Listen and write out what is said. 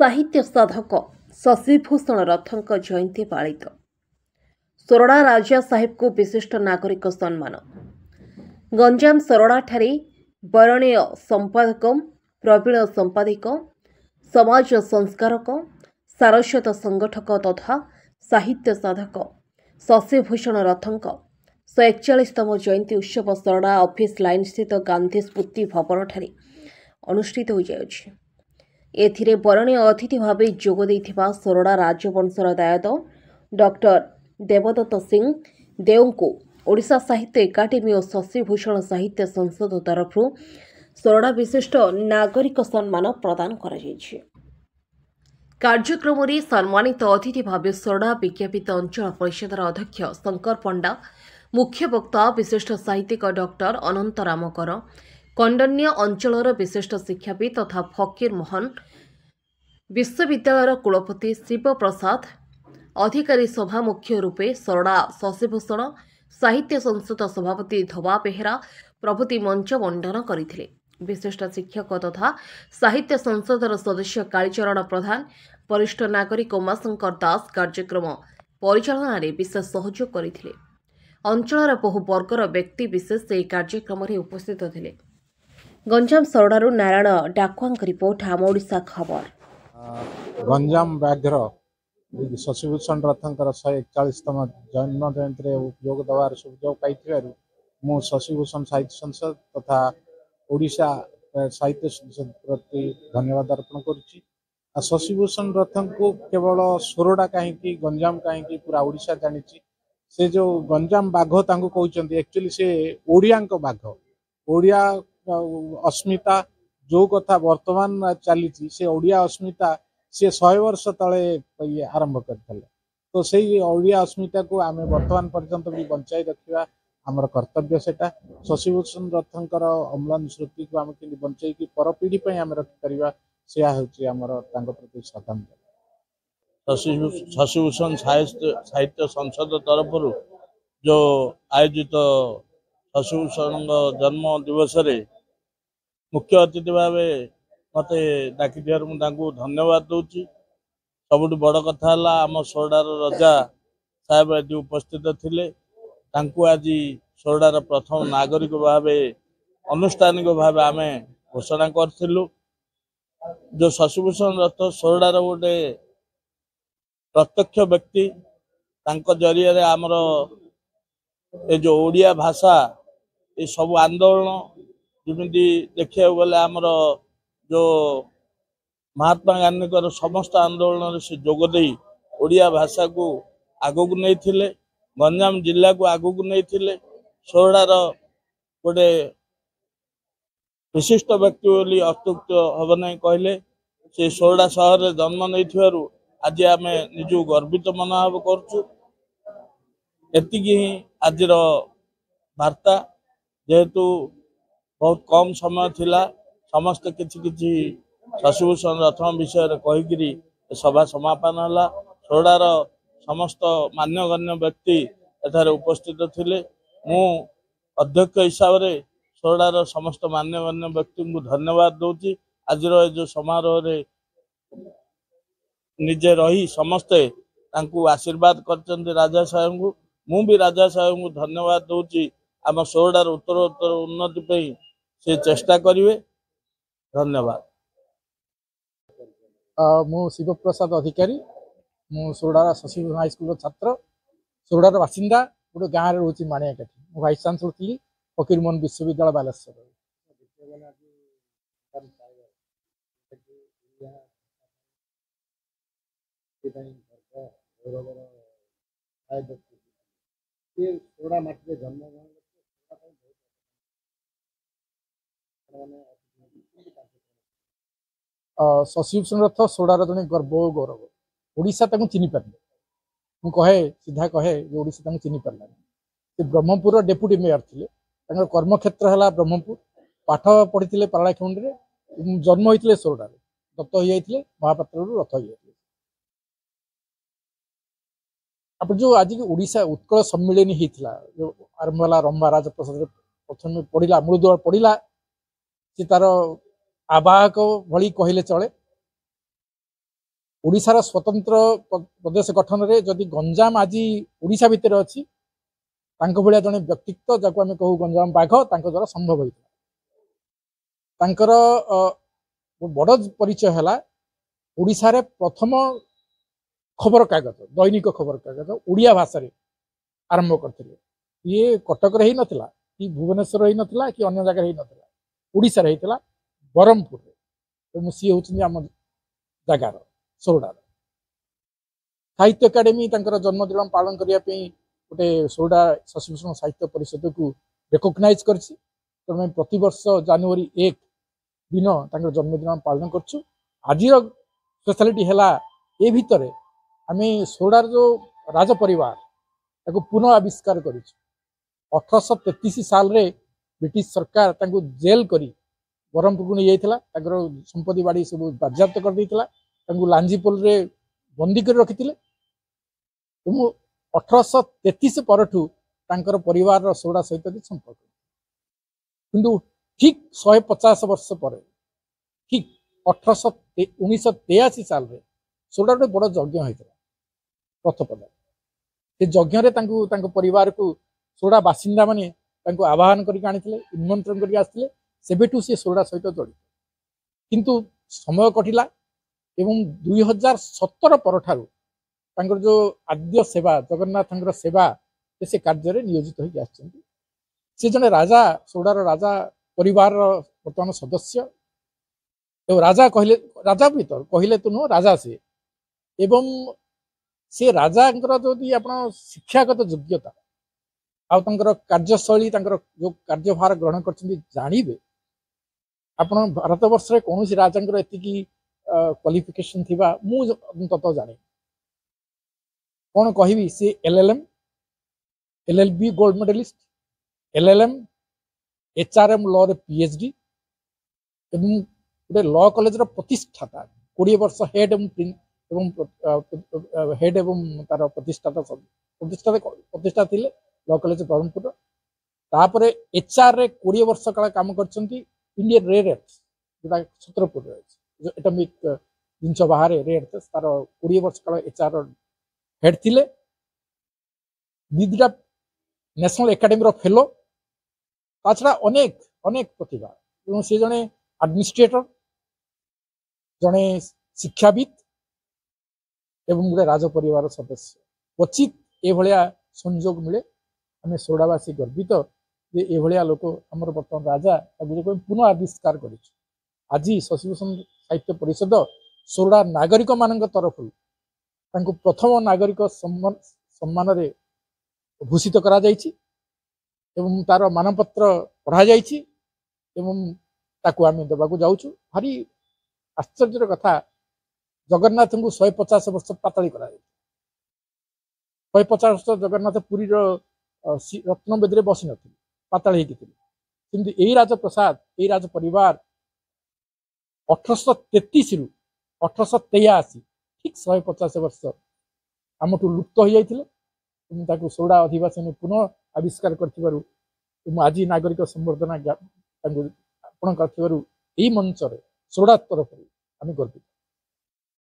साहित्य साधक शशिभूषण रथଙ୍କ जयंती पालित। सोरडा राजा साहेब को विशिष्ट नागरिक सम्मान। गंजाम सोरडा ठारे बरणीय संपादक, प्रवीण संपादिक, समाज संस्कारक, सारस्वत संगठक तथा साहित्य साधक शशिभूषण रथଙ୍କ 141तम जयंती उत्सव सोरडा ऑफिस लाइन स्थित गांधी स्मृति भवन ठारे अनुष्ठित हो जाउछि। एथिरे बरणीय अतिथि भाव जोग देइथिबा सोरडा राजवंशर दायद डॉक्टर देवदत्त सिंह देव को ओडिशा साहित्य एकाडेमी और शशिभूषण साहित्य संसद तरफ सोरडा विशिष्ट नागरिक सम्मान प्रदान करा जायछि। कार्यक्रम में सम्मानित अतिथि भाव सोरडा विज्ञापित अंचल परिषदर अध्यक्ष शंकर पंडा, मुख्य वक्ता विशिष्ट साहित्यिक डॉक्टर अनंत रामकर, कंडन्य अंचलर विशिष्ट शिक्षाविद तथा फकीर मोहन, विश्वविद्यालय कुलपति शिव प्रसाद, अधिकारी सभा मुख्य रूपे सोरडा शशिभूषण साहित्य संसद सभापति धोबा बेहेरा प्रभृति मंच बंटन करथिले। विशिष्ट शिक्षक तथा साहित्य संसदर सदस्य कालीचरण प्रधान, वरिष्ठ नागरिक उमाशंकर दास कार्यक्रम परिचालन में विशेष सहयोग करथिले। अंचलर बहु वर्गर व्यक्ति विशेष ଏହି କାର୍ଯ୍ୟକ୍ରମରେ ଉପସ୍ଥିତ ଥିଲେ। गंजाम सोरडारू नारायण डाकुआंक रिपोर्ट आम ओडिशा खबर। गंजाम व्याघ्र शशिभूषण रथंकर 141तम जन्म जयंती योग देवार सुযোଗ पाई मु शशिभूषण साहित्य संसद तथा ओडिशा साहित्य संसद प्रति धन्यवाद अर्पण करुच्ची। शशिभूषण रथन को केवल सोरडा कहीं गंजाम कहीं पूरा ओडिशा जानी से जो गंजाम बाघ कहते एक्चुअली से ओडिया बाघ ओडिया अस्मिता जो कथा वर्तमान चली से ओडिया अस्मिता सी 100 वर्ष तले आरंभ करते तो से ओडिया अस्मिता को आम वर्तमान पर्यंत भी बचाई रखा आमर कर्तव्य सेटा। शशिभूषण रथंकर अम्लान स्मृति को आम कि बचाई परपीढ़ी आम रखिपर से आमर प्रति श्रद्धांजलि। शशिभूषण साहित्य संसद तरफ जो आयोजित शशिभूषण जन्म दिवस रे मुख्य अतिथि भाव मत डाकी मुझे धन्यवाद दूची। सबुठ बड़ कथा आम सोरडार राजा साहेब आज उपस्थित थिले। आज सोरडार प्रथम नागरिक भाव अनुष्ठानिक भाव आम घोषणा करूँ। जो शशिभूषण रथ सोरडार गोटे प्रत्यक्ष व्यक्ति जरिए आमर ये जो ओडिया भाषा ये सब आंदोलन जमी देखा गले आमर जो महात्मा गांधी समस्त आंदोलन से जोगदे ओडिया भाषा को आगू को नहीं थिले, गंजाम जिला को आगू को नहीं थिले। सोरडार गोटे विशिष्ट व्यक्ति बोली अत्युक्त हम नहीं कहले से सोरडा सहर जन्म नहीं आज आम निज गर्वित मनोभाव करुचु। एतिकी ही आज वार्ता जेहेतु बहुत कम समय थिला समस्त किछि शशिभूषण रथन विषय कहीकि सभा समापन है। सोरडार समस्त मान्यगण्य व्यक्ति एठारे उपस्थित थिले। मु अध्यक्ष हिसाब से सोरडार समस्त मान्यगण्य व्यक्ति को धन्यवाद दूची। आज जो समारोह रे निजे रही समस्ते आशीर्वाद कर राजा साहेब को मु भी राजा साहेब को धन्यवाद दूची। आम सोरडार उत्तरोत्तर उन्नति पे से चेष्टा करेंगे। धन्यवाद। मु शिव प्रसाद अधिकारी मु सोरडार शशिभूषण हाईस्कूल छात्र सोरडार बासिंदा गोटे गाँव में रोचे माणियाकाठी मु भाइस चांसलर थी फकीर मोहन विश्वविद्यालय बालेश्वर। शशिभूषण रथ सोरडार जड़े गर्व और गौरव ओडिशा चिन्ह पारे मुझे कहे सीधा कहे ओडिशा चिन्ह पारा से ब्रह्मपुर डेप्यूटी मेयर थे कर्मक्षेत्र है ब्रह्मपुर पाठ पढ़ी पारालाखुंडी जन्म होते सोरडार दत्त हो जाते महापात्र रथ हो आप जो आज ओडिशा उत्कल सम्मिलन होता जो आरंभ है रंभा राजप्रसाद प्रथम पढ़ला मूलदुआ पढ़ला सी तार आवाहक भली कहले चले ओडिशार स्वतंत्र प्रदेश गठन रे जदि गंजाम आज ओडिशा भितर अच्छी भाया जड़े व्यक्तित्व जहाँ आम कहू गंजाम बाघ द्वारा संभव होता बड़ परिचय है ओडिशा रे प्रथम खबर कागज दैनिक खबर कागज ओडिया भाषा रे आरंभ करते ये कटक रे ही नथिला कि भुवनेश्वर ही नथिला कि अन्य जगह ही नथिला ओडिशा रे हितला ब्रह्मपुर रे सी होउछन आम जगार सोरडार साहित्य एकाडेमी तांकर जन्मदिन पालन करिया पे गोटे सोरडा शशिभूषण साहित्य परिषद को रेकग्नाइज करछि तो प्रति वर्ष जनवरी 1 दिन तांकर जन्मदिन पालन करछु आजिर स्पेशलिटी हैला ए भितरे आमे सोरडार जो राज परिवार ताको पुनः आविष्कार करिछु 1833 साल रे ब्रिटिश सरकार तांको जेल करी ब्रह्मपुर को नहीं जाइथिला ताकर संपत्ति बाड़ी सब बाज्याप्त कर देइथिला तांको लांजीपोल रे बंदी कर रखिथिले तुम 1833 परठू तांकर परिवार सोरडा सहित संपर्क किंतु ठीक 150 वर्ष पर ठीक 1983 साल रे सोरडा गोटे बड़ यज्ञ होता रथपद से यज्ञ परिवार को सोरडा बासिंदा माने आवाहन करके आनी निमंत्रण करके आसते सेबेठू सी सोरडा सहित जड़ित किंतु समय कटिला एवं 2017 परठारू तांकर जो आद्य सेवा जगन्नाथ सेवा से कार्य में नियोजित होकर आसछन्ति से जने राजा सोरडार राजा परिवार वर्तमान सदस्य एवं राजा कहले राजा भीतर कहले तो नुह राजा से एवं से राजा जो शिक्षागत योग्यता आर कार्यशैली जो कार्यभार ग्रहण कर जानवे आप भारत वर्ष कौन राजा एति क्वालिफिकेशन थी मुझे जाने कौन कहि सी LLM LLB gold medallist LLM HRM law रे PhD एवं गोटे लॉ कॉलेज प्रतिष्ठाता 20 वर्ष हेड एवं तार प्रतिष्ठा थिले लॉ कॉलेज ब्रह्मपुर तापर HR रे 20 वर्ष काल काम करछन्ती इंडियन रेयर अर्थ्स जोटा छत्रपुर रे जो एटॉमिक जिनस बाहर रेयर अर्थ्स तार 20 वर्ष काल HR हेड थिले दिदीटा नेशनल एकेडमी रो फेलो ताछड़ा अनेक अनेक प्रतिभा एवं से जने एडमिनिस्ट्रेटर जने शिक्षाविद एवं गोटे राज परिवार सदस्य क्वचित ए भलिया संयोग मिले आम सोरडावासी गर्वित जे ए भलिया लोक आमर बर्तमान राजा पुनः आविष्कार कर आज शशिभूषण साहित्य परिषद सोरडा नागरिक मान तरफ प्रथम नागरिक सम्मान रे भूषित करा जायछि एवं तार मानपत्र पढ़ा जायछि एवं ताकू आम देवाक जाऊँ भारी आश्चर्य कथा जगन्नाथ को 150 वर्ष पाताली करा 150 वर्ष जगन्नाथ पुरी रत्न बेदी बसी नी पाताली किंतु यही राजप्रसाद यही राज परिवार 1833 रु 1883 ठीक 150 वर्ष आमठू लुप्त हो जाते सोरडा अधिवासी पुनः आविष्कार कर आज नागरिक संवर्धना अर्पण कर मंच सोरडा तरफ आम गर्वित।